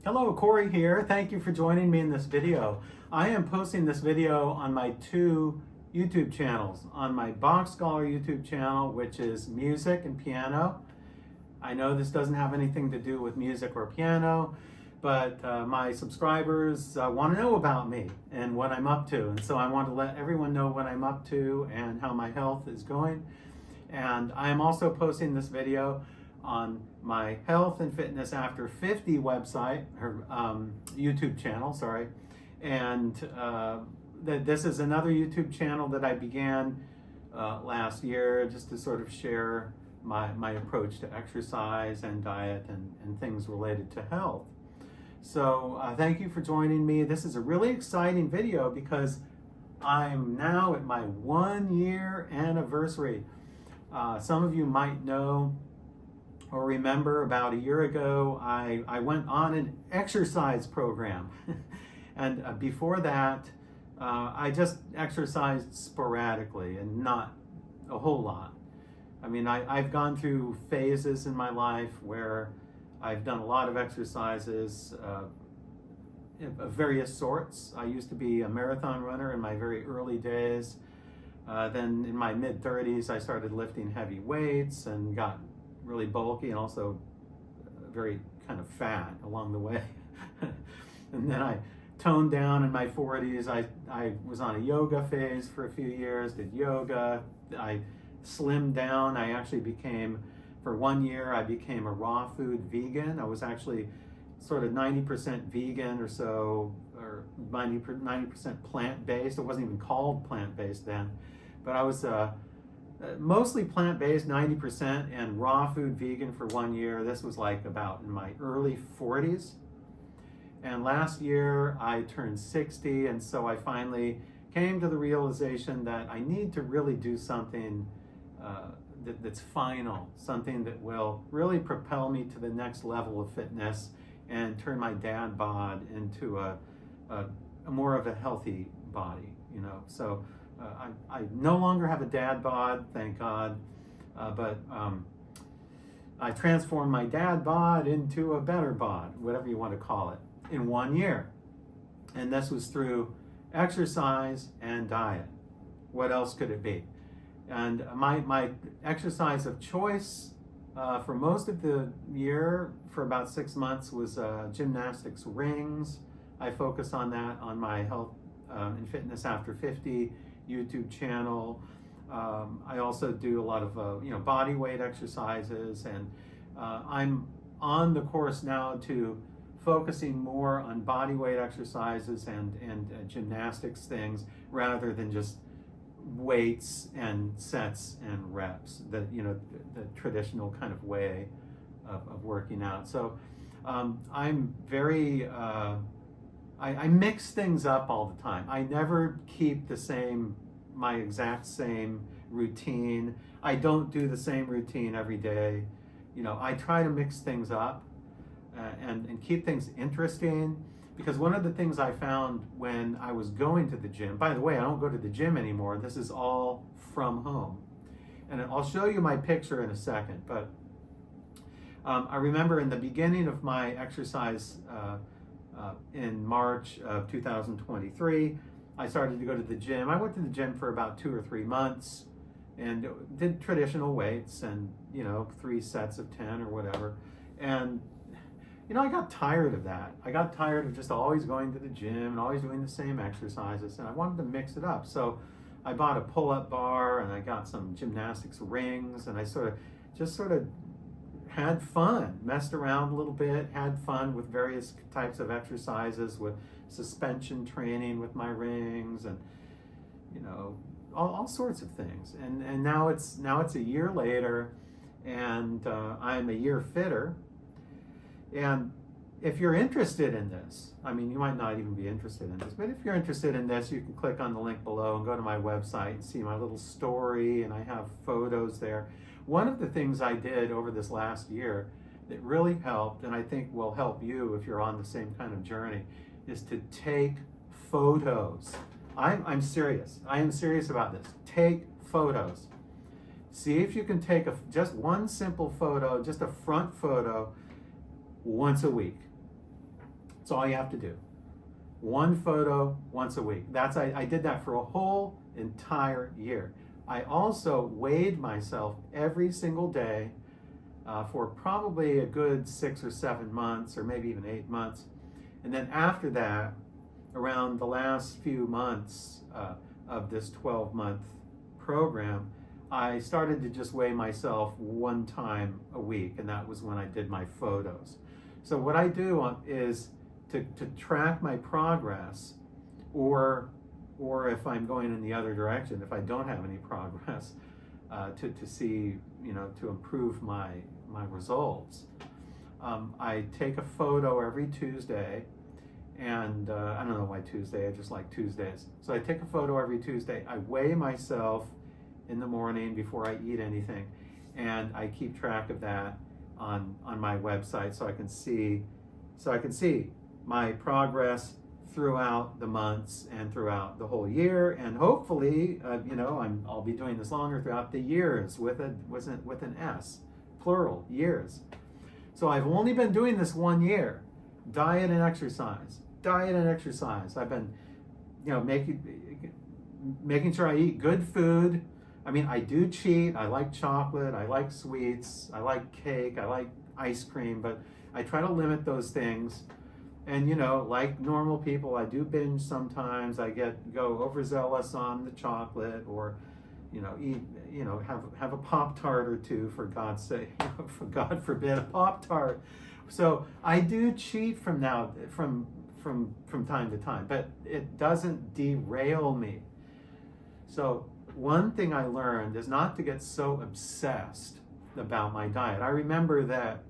Hello, Corey here. Thank you for joining me in this video. I am posting this video on my two YouTube channels. On my Box Scholar YouTube channel, which is music and piano. I know this doesn't have anything to do with music or piano, but my subscribers want to know about me and what I'm up to. And so I want to let everyone know what I'm up to and how my health is going. And I am also posting this video on my Health and Fitness After 50 website, or YouTube channel, sorry. And this is another YouTube channel that I began last year just to sort of share my approach to exercise and diet and things related to health. So thank you for joining me. This is a really exciting video because I'm now at my 1-year anniversary. Some of you might know or remember about a year ago, I went on an exercise program. And before that, I just exercised sporadically and not a whole lot. I mean, I've gone through phases in my life where I've done a lot of exercises of various sorts. I used to be a marathon runner in my very early days. Then in my mid-30s, I started lifting heavy weights and got really bulky and also very kind of fat along the way. And then I toned down in my 40s. I was on a yoga phase for a few years, did yoga. I slimmed down. I actually became, for 1 year, I became a raw food vegan. I was actually sort of 90% vegan or so, or 90% plant-based. It wasn't even called plant-based then, but I was mostly plant-based, 90%, and raw food vegan for 1 year. This was like about in my early 40s. And last year I turned 60, and so I finally came to the realization that I need to really do something that's final, something that will really propel me to the next level of fitness and turn my dad bod into a more of a healthy body, you know. So I no longer have a dad bod, thank God, but I transformed my dad bod into a better bod, whatever you want to call it, in 1 year. And this was through exercise and diet. What else could it be? And my exercise of choice for most of the year, for about 6 months, was gymnastics rings. I focus on that on my Health and Fitness After 50 YouTube channel. I also do a lot of body weight exercises, and I'm on the course now to focusing more on body weight exercises and gymnastics things rather than just weights and sets and reps, the traditional kind of way of working out. So I'm very I mix things up all the time. I never keep my exact same routine. I don't do the same routine every day. You know, I try to mix things up and keep things interesting, because one of the things I found when I was going to the gym, by the way, I don't go to the gym anymore. This is all from home. And I'll show you my picture in a second, but I remember in the beginning of my exercise in March of 2023, I started to go to the gym. I went to the gym for about 2 or 3 months and did traditional weights and, 3 sets of 10 or whatever. And, I got tired of that. I got tired of just always going to the gym and always doing the same exercises, and I wanted to mix it up. So I bought a pull-up bar and I got some gymnastics rings, and I sort of had fun, messed around a little bit, had fun with various types of exercises, with suspension training with my rings, and all sorts of things. And now it's a year later, and I'm a year fitter. And if you're interested in this, I mean, you might not even be interested in this, but if you're interested in this, you can click on the link below and go to my website and see my little story, and I have photos there. One of the things I did over this last year that really helped, and I think will help you if you're on the same kind of journey, is to take photos. I'm serious. I am serious about this. Take photos. See if you can take just one simple photo, just a front photo, once a week. That's all you have to do. One photo once a week. I did that for a whole entire year. I also weighed myself every single day for probably a good 6 or 7 months, or maybe even 8 months. And then after that, around the last few months of this 12-month program, I started to just weigh myself one time a week, and that was when I did my photos. So what I do is to track my progress, or if I'm going in the other direction, if I don't have any progress, to see, to improve my results. I take a photo every Tuesday, and I don't know why Tuesday, I just like Tuesdays. So I take a photo every Tuesday, I weigh myself in the morning before I eat anything, and I keep track of that on my website so I can see my progress throughout the months and throughout the whole year, and hopefully I'll be doing this longer, throughout the years, with an S, plural, years. So I've only been doing this 1 year. Diet and exercise. I've been making sure I eat good food. I mean, I do cheat. I like chocolate, I like sweets, I like cake, I like ice cream, but I try to limit those things. And like normal people, I do binge sometimes. I go overzealous on the chocolate, or eat, have a Pop-Tart or two, for God's sake, for God forbid, a Pop-Tart. So I do cheat from time to time, but it doesn't derail me. So one thing I learned is not to get so obsessed about my diet. I remember that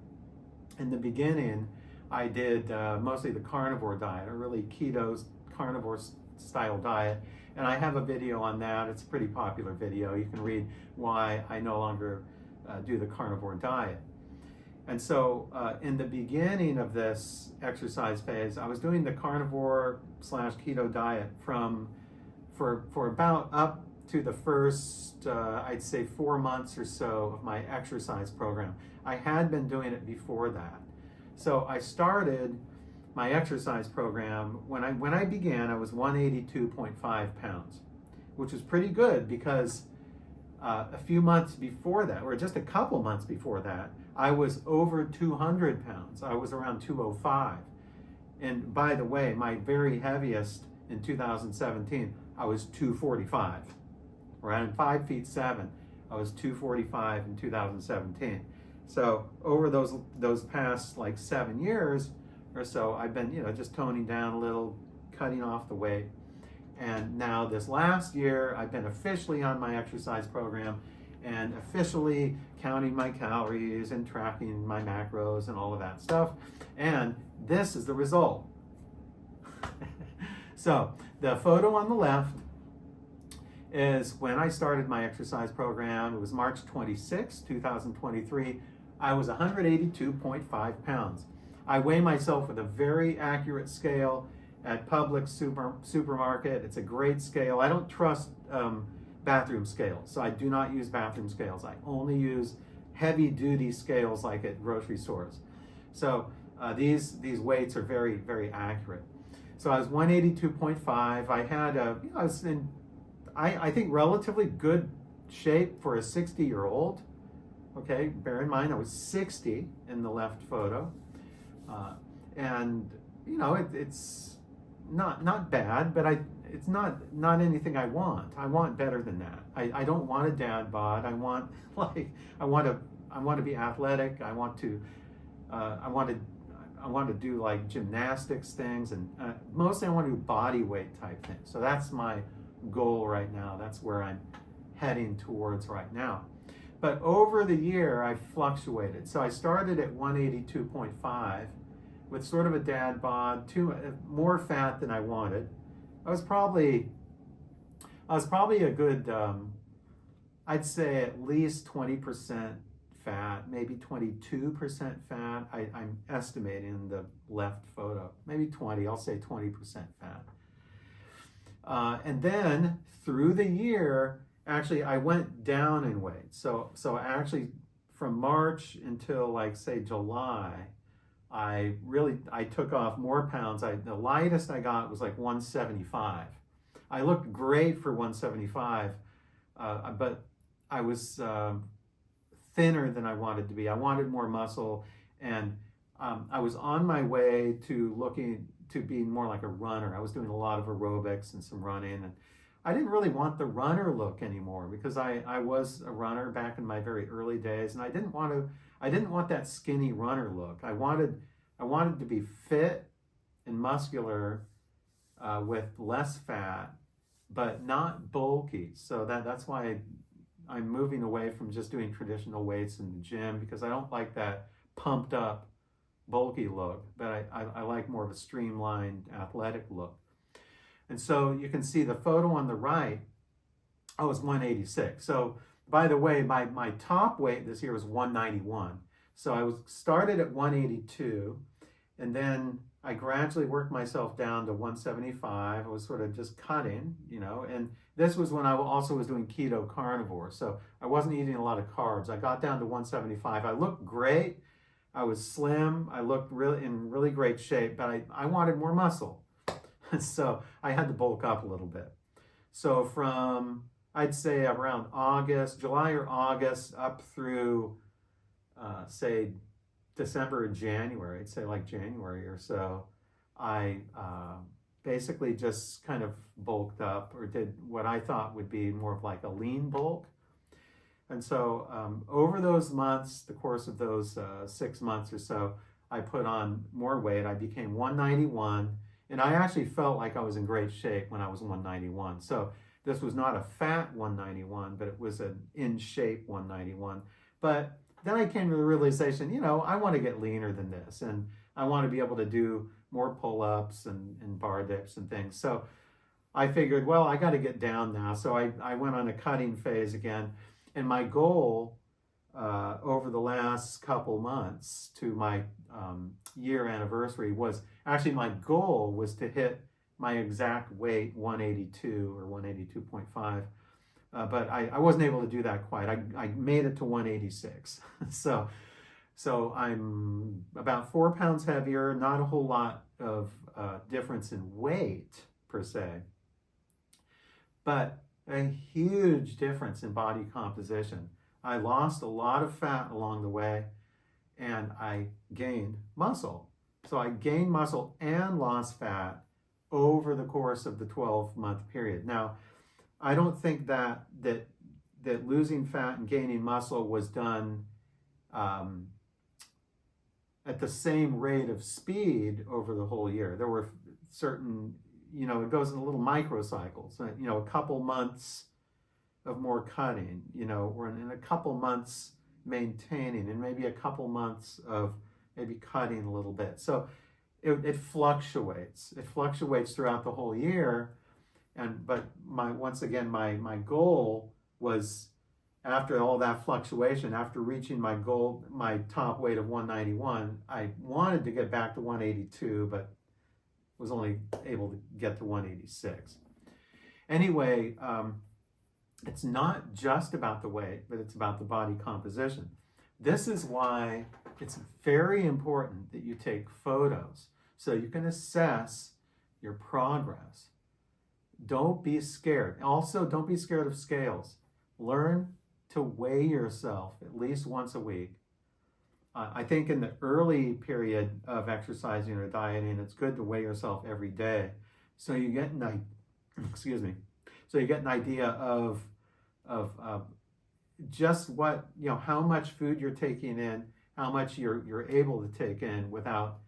in the beginning, I did mostly the carnivore diet, a really keto carnivore style diet. And I have a video on that. It's a pretty popular video. You can read why I no longer do the carnivore diet. And so in the beginning of this exercise phase, I was doing the carnivore / keto diet for about up to the first, I'd say 4 months or so of my exercise program. I had been doing it before that. So I started my exercise program, when I began, I was 182.5 pounds, which was pretty good, because a few months before that, or just a couple months before that, I was over 200 pounds. I was around 205. And by the way, my very heaviest in 2017, I was 245. Right? I'm 5'7". I was 245 in 2017. So over those past like 7 years or so, I've been just toning down a little, cutting off the weight. And now this last year, I've been officially on my exercise program and officially counting my calories and tracking my macros and all of that stuff. And this is the result. So the photo on the left is when I started my exercise program. It was March 26, 2023. I was 182.5 pounds. I weigh myself with a very accurate scale at Publix supermarket. It's a great scale. I don't trust bathroom scales, so I do not use bathroom scales. I only use heavy duty scales like at grocery stores. So these weights are very, very accurate. So I was 182.5. I had I was in, I think, relatively good shape for a 60-year-old. Okay, bear in mind I was 60 in the left photo, and it's not bad, but it's not anything I want. I want better than that. I don't want a dad bod. I want to be athletic. I want to do like gymnastics things, and mostly I want to do body weight type things. So that's my goal right now. That's where I'm heading towards right now. But over the year, I fluctuated. So I started at 182.5 with sort of a dad bod, more fat than I wanted. I was probably a good, I'd say at least 20% fat, maybe 22% fat. I'm estimating in the left photo, maybe 20, I'll say 20% fat. And then through the year, actually, I went down in weight. So actually, from March until like say July, I took off more pounds. The lightest I got was like 175. I looked great for 175, but I was thinner than I wanted to be. I wanted more muscle, and I was on my way to being more like a runner. I was doing a lot of aerobics and some running, and I didn't really want the runner look anymore because I was a runner back in my very early days, and I didn't want that skinny runner look. I wanted to be fit and muscular with less fat, but not bulky. So that's why I'm moving away from just doing traditional weights in the gym, because I don't like that pumped up, bulky look, but I like more of a streamlined, athletic look. And so you can see the photo on the right, I was 186. So by the way, my top weight this year was 191. So I started at 182, and then I gradually worked myself down to 175. I was sort of just cutting, and this was when I also was doing keto carnivore. So I wasn't eating a lot of carbs. I got down to 175. I looked great. I was slim. I looked in really great shape, but I wanted more muscle. So I had to bulk up a little bit. So from, I'd say around July or August, up through, say, December or January, I'd say like January or so, I basically just kind of bulked up, or did what I thought would be more of like a lean bulk. And so over those months, the course of those 6 months or so, I put on more weight. I became 191, and I actually felt like I was in great shape when I was 191. So this was not a fat 191, but it was an in shape 191. But then I came to the realization, I want to get leaner than this, and I want to be able to do more pull-ups and bar dips and things. So I figured, well, I got to get down now. So I went on a cutting phase again. And my goal over the last couple months to my year anniversary was, actually my goal was to hit my exact weight, 182 or 182.5. But I wasn't able to do that quite. I made it to 186. So I'm about 4 pounds heavier, not a whole lot of difference in weight per se, but a huge difference in body composition. I lost a lot of fat along the way, and I gained muscle. So I gained muscle and lost fat over the course of the 12-month period. Now, I don't think that losing fat and gaining muscle was done at the same rate of speed over the whole year. There were certain, it goes in little microcycles, a couple months of more cutting, or in a couple months maintaining, and maybe a couple months of maybe cutting a little bit. So it fluctuates. It fluctuates throughout the whole year. But once again, my goal was, after all that fluctuation, after reaching my goal, my top weight of 191, I wanted to get back to 182, but was only able to get to 186. Anyway, it's not just about the weight, but it's about the body composition. This is why it's very important that you take photos so you can assess your progress. Don't be scared. Also, don't be scared of scales. Learn to weigh yourself at least once a week. I think in the early period of exercising or dieting, it's good to weigh yourself every day, so you get so you get an idea of just what, how much food you're taking in, how much you're able to take in without,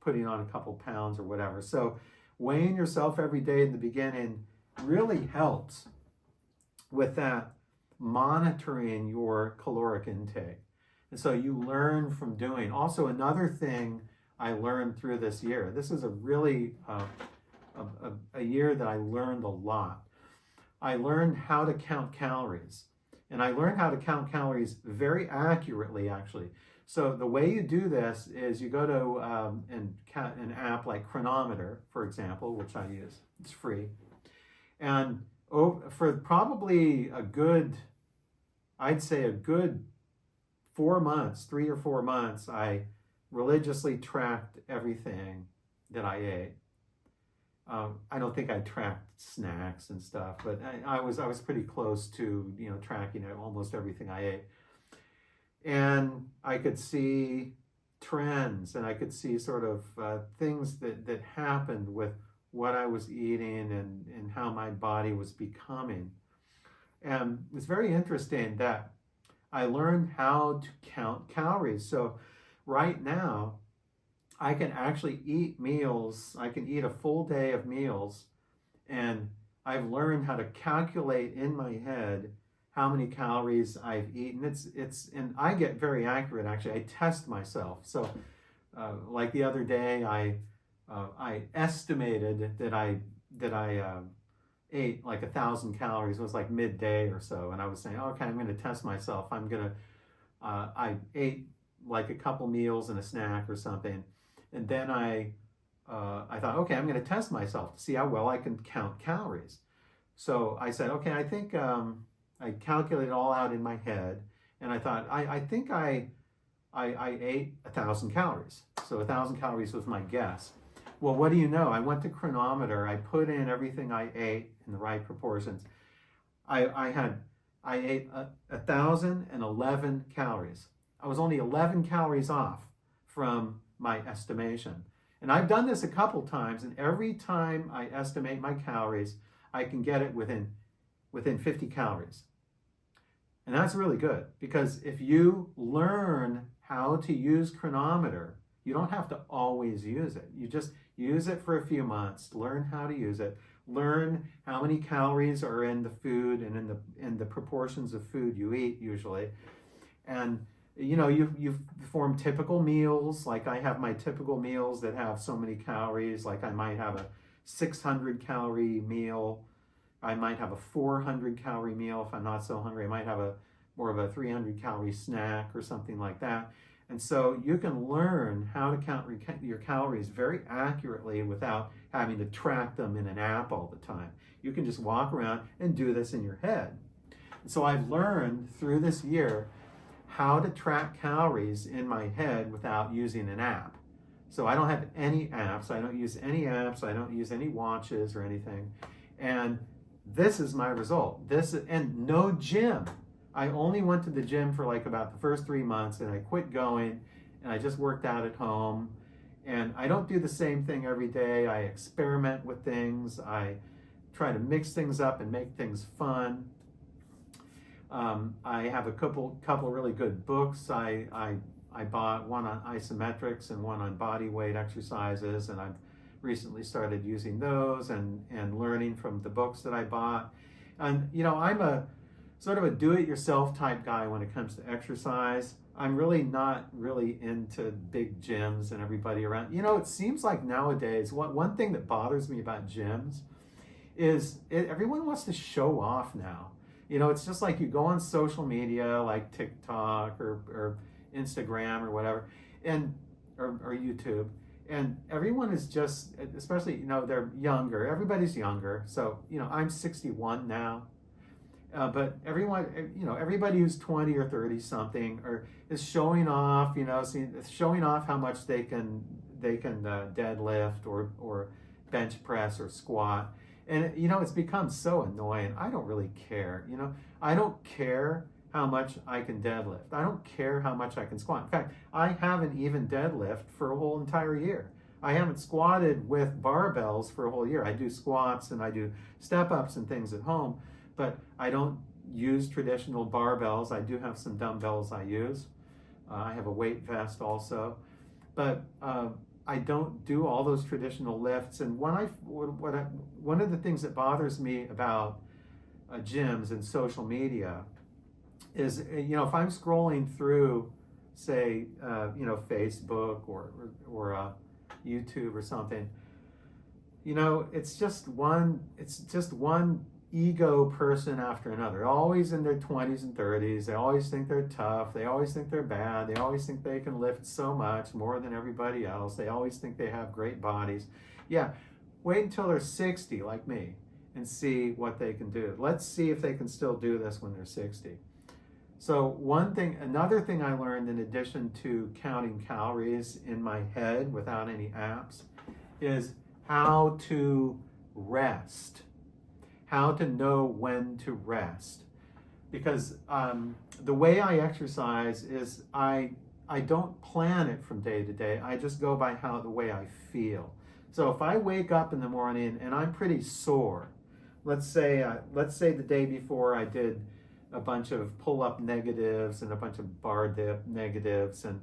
putting on a couple pounds or whatever. So weighing yourself every day in the beginning really helps with that, monitoring your caloric intake. And so you learn from doing. Also, another thing I learned through this year, this is a really a year that I learned a lot. I learned how to count calories. And I learned how to count calories very accurately, actually. So the way you do this is you go to an app like Chronometer, for example, which I use. It's free. And for probably I'd say a good 4 months, 3 or 4 months, I religiously tracked everything that I ate. I don't think I tracked snacks and stuff, but I was pretty close to, you know, tracking almost everything I ate. And I could see trends, and I could see sort of things that happened with what I was eating and how my body was becoming. And it's very interesting that I learned how to count calories. So right now, I can actually eat meals. I can eat a full day of meals, and I've learned how to calculate in my head how many calories I've eaten. And I get very accurate actually. I test myself. So, like the other day, I estimated that I ate like 1,000 calories. It was like midday or so, and I was saying, okay, I'm going to test myself. I ate like a couple meals and a snack or something, and then I thought, okay, I'm going to test myself to see how well I can count calories. So I said, okay, I think I calculated it all out in my head, and I thought, I think I ate 1,000 calories. So 1,000 calories was my guess. Well, what do you know? I went to Chronometer. I put in everything I ate in the right proportions. I ate 1,011 calories. I was only 11 calories off from my estimation. And I've done this a couple times, and every time I estimate my calories, I can get it within 50 calories. And that's really good, because if you learn how to use Chronometer, you don't have to always use it. You just use it for a few months, learn how to use it, learn how many calories are in the food and in the proportions of food you eat usually. And you know, you form typical meals. Like I have my typical meals that have so many calories. Like I might have a 600 calorie meal. I might have a 400 calorie meal if I'm not so hungry. I might have more of a 300 calorie snack or something like that. And so you can learn how to count your calories very accurately without having to track them in an app all the time. You can just walk around and do this in your head. And so I've learned through this year how to track calories in my head without using an app. So I don't have any apps. I don't use any apps. I don't use any watches or anything. And this is my result. And no gym. I only went to the gym for like about the first 3 months, and I quit going, and I just worked out at home. And I don't do the same thing every day. I experiment with things. I try to mix things up and make things fun. I have a couple really good books. I bought one on isometrics and one on body weight exercises, and I've recently started using those and learning from the books that I bought. And you know, I'm a sort of a do-it-yourself type guy when it comes to exercise. I'm really not really into big gyms and everybody around. You know, it seems like nowadays, one thing that bothers me about gyms is everyone wants to show off now. You know, it's just like you go on social media like TikTok or Instagram or whatever, or YouTube, and everyone is just, especially, you know, they're younger. Everybody's younger. So, you know, I'm 61 now. But everyone, you know, everybody who's 20 or 30 something is showing off, you know, showing off how much they can deadlift or bench press or squat. And, you know, it's become so annoying. I don't really care. You know, I don't care how much I can deadlift. I don't care how much I can squat. In fact, I haven't even deadlift for a whole entire year. I haven't squatted with barbells for a whole year. I do squats and I do step-ups and things at home, but I don't use traditional barbells. I do have some dumbbells I use. I have a weight vest also. But I don't do all those traditional lifts. And one of the things that bothers me about gyms and social media is, you know, if I'm scrolling through, say, you know, Facebook or YouTube or something, you know, it's just one ego person after another, always in their 20s and 30s. They always think they're tough. They always think they're bad. They always think they can lift so much more than everybody else. They always think they have great bodies. Yeah, wait until they're 60 like me and see what they can do. Let's see if they can still do this when they're 60. So another thing I learned in addition to counting calories in my head without any apps is how to rest, how to know when to rest. Because the way I exercise is I don't plan it from day to day. I just go by the way I feel. So if I wake up in the morning and I'm pretty sore, let's say the day before I did a bunch of pull-up negatives and a bunch of bar dip negatives and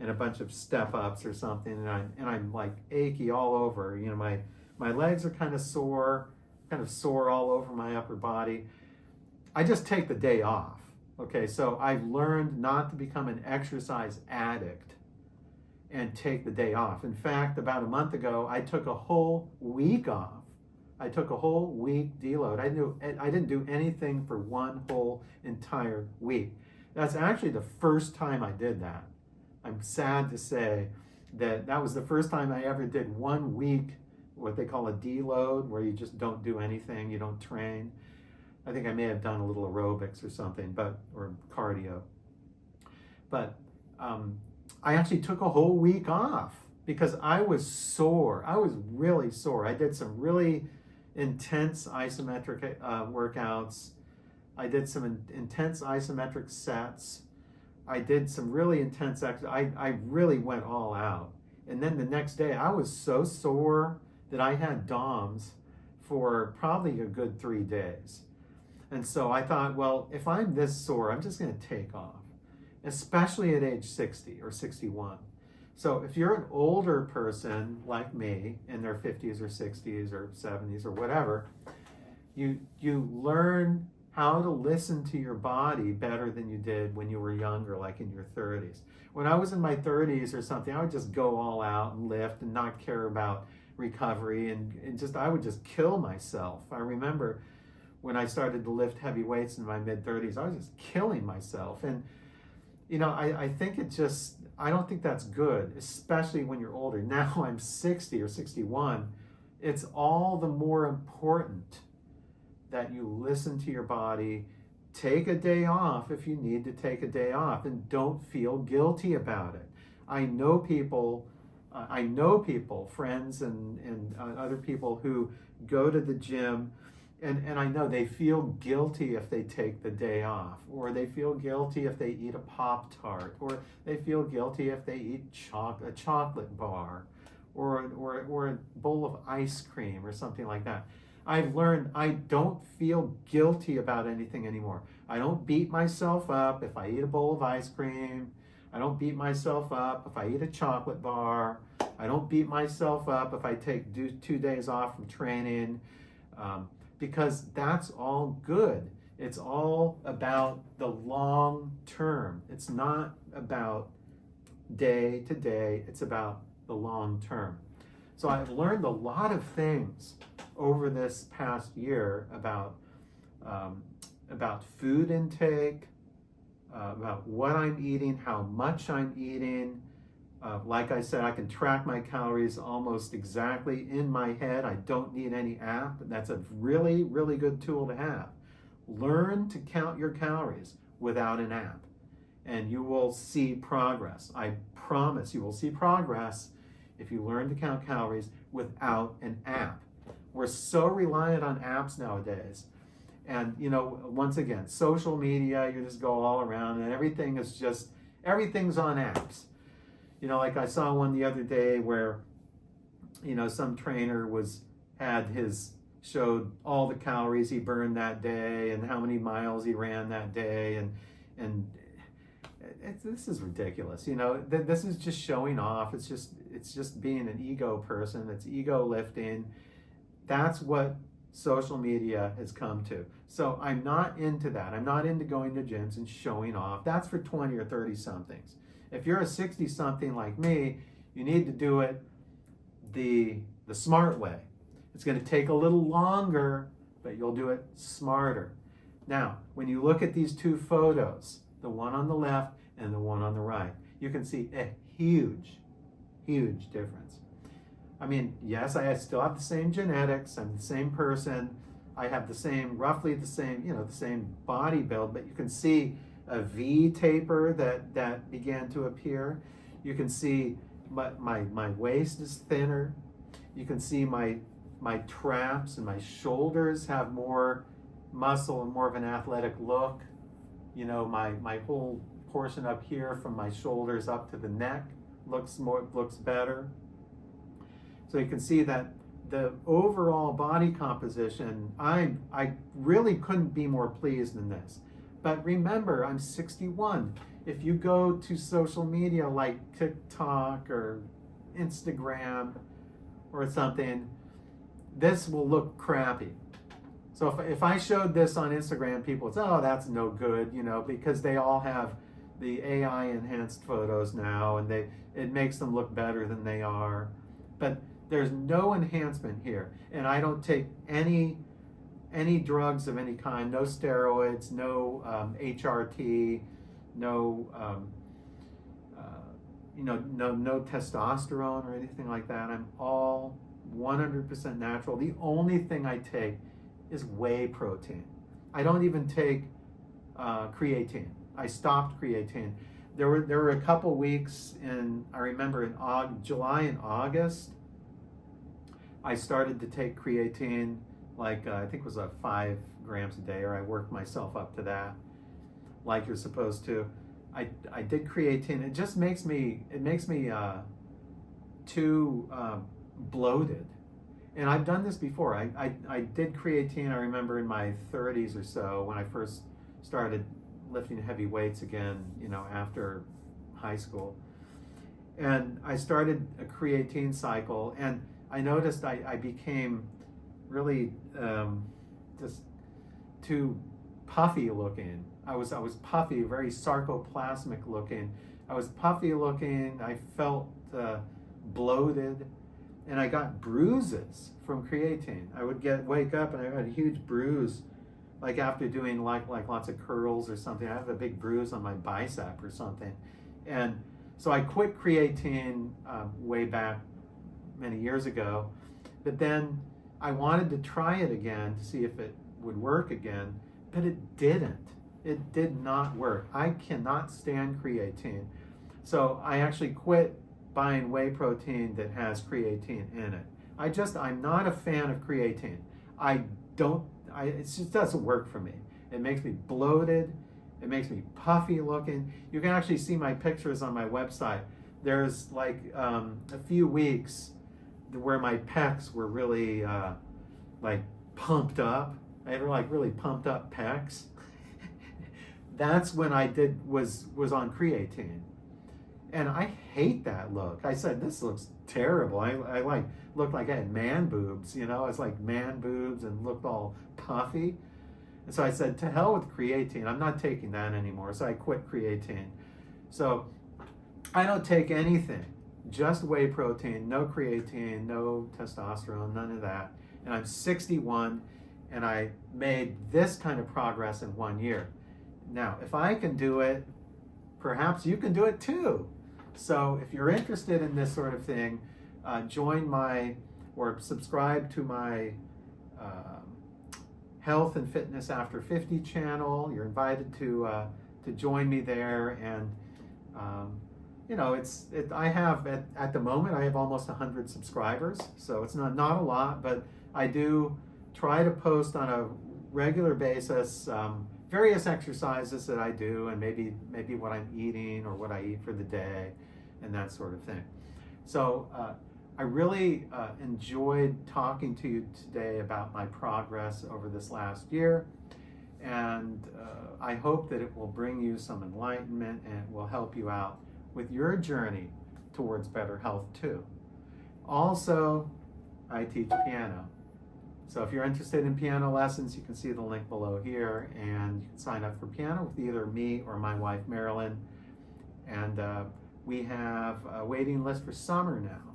a bunch of step-ups or something, and I'm like achy all over. You know, my legs are kind of sore all over my upper body. I just take the day off. Okay, so I've learned not to become an exercise addict and take the day off. In fact, about a month ago, I took a whole week off. I took a whole week deload. I didn't do anything for one whole entire week. That's actually the first time I did that. I'm sad to say that was the first time I ever did 1 week, what they call a deload, where you just don't do anything, you don't train. I think I may have done a little aerobics or something, or cardio. But I actually took a whole week off because I was sore. I was really sore. I did some really intense isometric workouts. I did some intense isometric sets. I did some really intense exercise. I really went all out. And then the next day, I was so sore that I had DOMS for probably a good 3 days. And so I thought, well, if I'm this sore, I'm just going to take off, especially at age 60 or 61. So if you're an older person like me in their 50s or 60s or 70s or whatever, you learn how to listen to your body better than you did when you were younger, like in your 30s. When I was in my 30s or something, I would just go all out and lift and not care about recovery, and I would just kill myself. I remember when I started to lift heavy weights in my mid-30s, I was just killing myself. And, you know, I think I don't think that's good, especially when you're older. Now I'm 60 or 61. It's all the more important that you listen to your body, take a day off if you need to take a day off, and don't feel guilty about it. I know people, friends and other people who go to the gym, and I know they feel guilty if they take the day off, or they feel guilty if they eat a Pop-Tart, or they feel guilty if they eat a chocolate bar, or a bowl of ice cream or something like that. I've learned I don't feel guilty about anything anymore. I don't beat myself up if I eat a bowl of ice cream. I don't beat myself up if I eat a chocolate bar. I don't beat myself up if I take 2 days off from training. Because that's all good. It's all about the long term. It's not about day to day. It's about the long term. So I've learned a lot of things over this past year about food intake, about what I'm eating, how much I'm eating. Like I said, I can track my calories almost exactly in my head. I don't need any app. That's a really, really good tool to have. Learn to count your calories without an app, and you will see progress. I promise you will see progress if you learn to count calories without an app. We're so reliant on apps nowadays. And, you know, once again, social media, you just go all around and everything's on apps. You know, like I saw one the other day where, you know, some trainer showed all the calories he burned that day and how many miles he ran that day, and this is ridiculous. You know, this is just showing off. It's just being an ego person. It's ego lifting. That's what social media has come to. So I'm not into that. I'm not into going to gyms and showing off. That's for 20 or 30 somethings. If you're a 60 something like me, you need to do it the smart way. It's going to take a little longer, but you'll do it smarter. Now, when you look at these two photos, the one on the left and the one on the right, you can see a huge, huge difference. I mean, yes, I still have the same genetics. I'm the same person. I have roughly the same body build, but you can see a V taper that began to appear. You can see my waist is thinner. You can see my traps and my shoulders have more muscle and more of an athletic look. You know, my whole portion up here from my shoulders up to the neck looks better. So you can see that the overall body composition, I really couldn't be more pleased than this. But remember, I'm 61. If you go to social media like TikTok or Instagram or something, this will look crappy. So if I showed this on Instagram, people would say, oh, that's no good, you know, because they all have the AI enhanced photos now, and it makes them look better than they are. But there's no enhancement here, and I don't take any drugs of any kind, no steroids, no HRT, no no testosterone or anything like that. I'm all 100% natural. The only thing I take is whey protein. I don't even take creatine. I stopped creatine. There were a couple weeks I remember in July and August, I started to take creatine, like I think it was 5 grams a day, or I worked myself up to that, like you're supposed to. I did creatine. It just makes me too bloated. And I've done this before. I did creatine, I remember in my 30s or so, when I first started lifting heavy weights again, you know, after high school. And I started a creatine cycle, and I noticed I became really just too puffy looking. I was puffy, very sarcoplasmic looking. I was puffy looking. I felt bloated, and I got bruises from creatine. I would wake up and I had a huge bruise, like after doing like lots of curls or something. I have a big bruise on my bicep or something, and so I quit creatine way back many years ago. But then I wanted to try it again to see if it would work again, but it didn't. It did not work. I cannot stand creatine. So I actually quit buying whey protein that has creatine in it. I'm not a fan of creatine. It just doesn't work for me. It makes me bloated. It makes me puffy looking. You can actually see my pictures on my website. There's like a few weeks where my pecs were really like pumped up. I had like really pumped up pecs. That's when I was on creatine. And I hate that look. I said, this looks terrible. I like looked like I had man boobs, you know. It's like man boobs and looked all puffy. And so I said, to hell with creatine. I'm not taking that anymore. So I quit creatine. So I don't take anything, just whey protein, no creatine, no testosterone, none of that. And I'm 61, and I made this kind of progress in 1 year. Now, if I can do it, perhaps you can do it too. So if you're interested in this sort of thing, join or subscribe to my Health and Fitness After 50 channel. You're invited to join me there. And you know, I have at the moment, I have almost 100 subscribers. So it's not a lot, but I do try to post on a regular basis various exercises that I do, and maybe what I'm eating or what I eat for the day, and that sort of thing. So I really enjoyed talking to you today about my progress over this last year, and I hope that it will bring you some enlightenment and it will help you out with your journey towards better health too. Also, I teach piano. So if you're interested in piano lessons, you can see the link below here, and you can sign up for piano with either me or my wife, Marilyn. And we have a waiting list for summer now.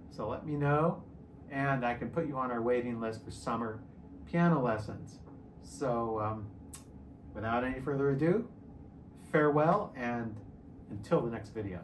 So let me know, and I can put you on our waiting list for summer piano lessons. So without any further ado, farewell, and until the next video.